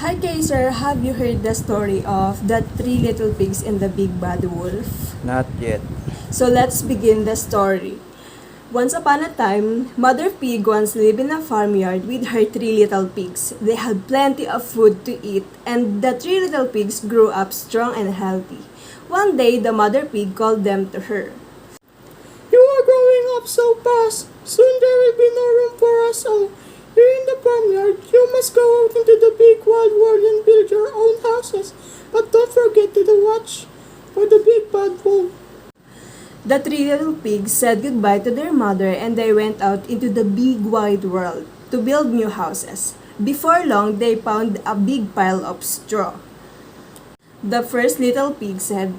Hi Kaiser, have you heard the story of the three little pigs and the big bad wolf? Not yet. So let's begin the story. Once upon a time, Mother Pig once lived in a farmyard with her three little pigs. They had plenty of food to eat, and the three little pigs grew up strong and healthy. One day, the Mother Pig called them to her. You are growing up so fast. Soon there will be no room for us all. Here in the farmyard, you must go out into the big wide world and build your own houses. But don't forget to watch for the big bad wolf. The three little pigs said goodbye to their mother and they went out into the big wide world to build new houses. Before long, they found a big pile of straw. The first little pig said,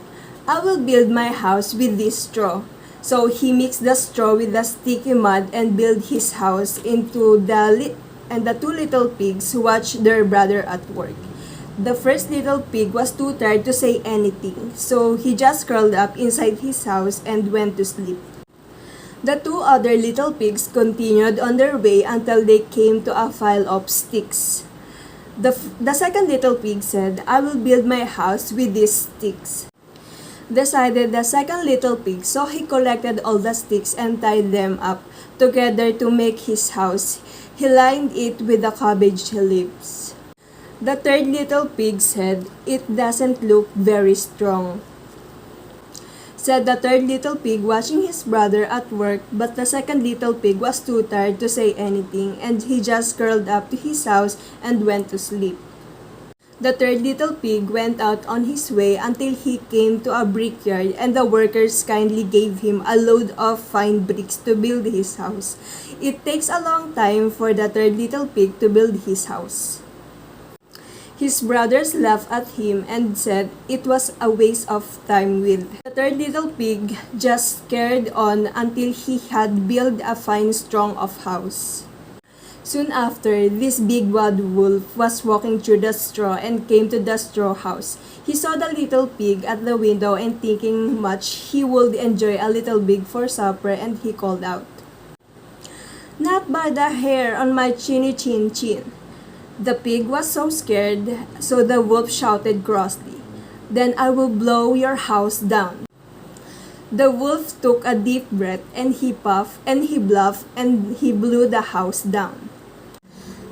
I will build my house with this straw. So he mixed the straw with the sticky mud and built his house into and the two little pigs watched their brother at work. The first little pig was too tired to say anything, so he just curled up inside his house and went to sleep. The two other little pigs continued on their way until they came to a pile of sticks. The second little pig said, I will build my house with these sticks. Decided the second little pig, so he collected all the sticks and tied them up together to make his house. He lined it with the cabbage leaves. The third little pig said, it doesn't look very strong. Said the third little pig watching his brother at work, but the second little pig was too tired to say anything and he just curled up to his house and went to sleep. The third little pig went out on his way until he came to a brickyard and the workers kindly gave him a load of fine bricks to build his house. It takes a long time for the third little pig to build his house. His brothers laughed at him and said it was a waste of time with. The third little pig just carried on until he had built a fine strong of house. Soon after, this big bad wolf was walking through the straw and came to the straw house. He saw the little pig at the window and thinking much he would enjoy a little pig for supper and he called out, Not by the hair on my chinny chin chin. The pig was so scared, so the wolf shouted crossly, Then I will blow your house down. The wolf took a deep breath and he puffed and he bluffed and he blew the house down.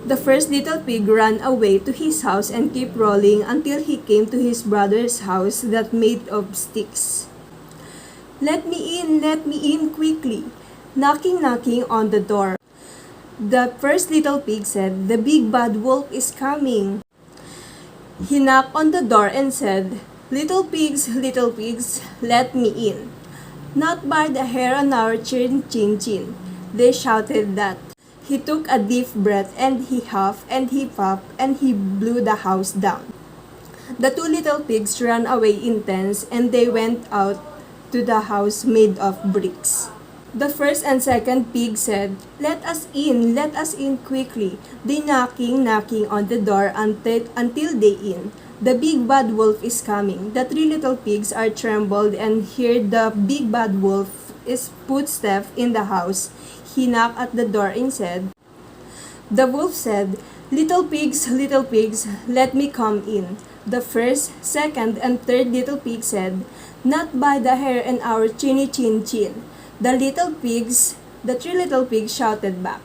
The first little pig ran away to his house and kept rolling until he came to his brother's house that made of sticks. Let me in quickly, knocking on the door. The first little pig said, The big bad wolf is coming. He knocked on the door and said, little pigs, let me in. Not by the hair on our chin. They shouted that. He took a deep breath and he huffed and he puffed and he blew the house down. The two little pigs ran away in tents and they went out to the house made of bricks. The first and second pig said, let us in quickly. They knocking on the door until they in. The big bad wolf is coming. The three little pigs are trembled and hear the big bad wolf is footsteps in the house. He knocked at the door and said, The wolf said, little pigs, let me come in. The first, second, and third little pig said, Not by the hair and our chinny chin. The three little pigs shouted back.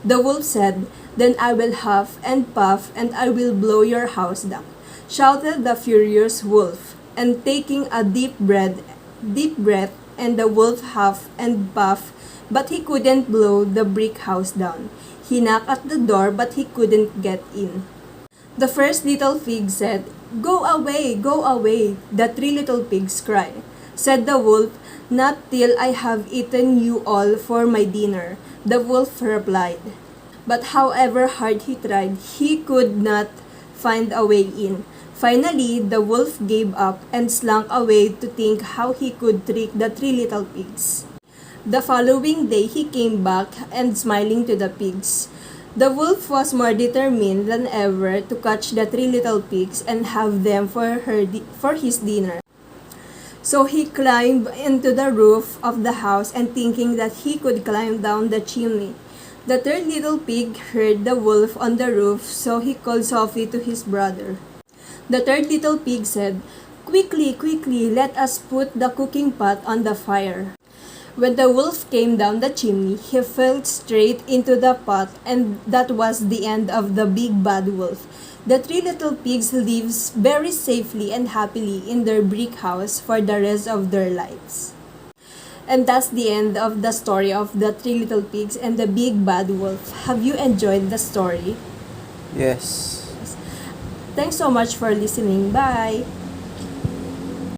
The wolf said, Then I will huff and puff and I will blow your house down, shouted the furious wolf, and taking a deep breath, and the wolf huffed and puffed, but he couldn't blow the brick house down. He knocked at the door, but he couldn't get in. The first little pig said, Go away, the three little pigs cried. Said the wolf, Not till I have eaten you all for my dinner, the wolf replied. But however hard he tried, he could not find a way in. Finally, the wolf gave up and slunk away to think how he could trick the three little pigs. The following day, he came back and smiling to the pigs. The wolf was more determined than ever to catch the three little pigs and have them for his dinner. So he climbed into the roof of the house and thinking that he could climb down the chimney. The third little pig heard the wolf on the roof, so he called softly to his brother. The third little pig said, "Quickly, quickly, let us put the cooking pot on the fire." When the wolf came down the chimney, he fell straight into the pot, and that was the end of the big bad wolf. The three little pigs lived very safely and happily in their brick house for the rest of their lives. And that's the end of the story of the three little pigs and the big bad wolf. Have you enjoyed the story? Yes. Thanks so much for listening. Bye!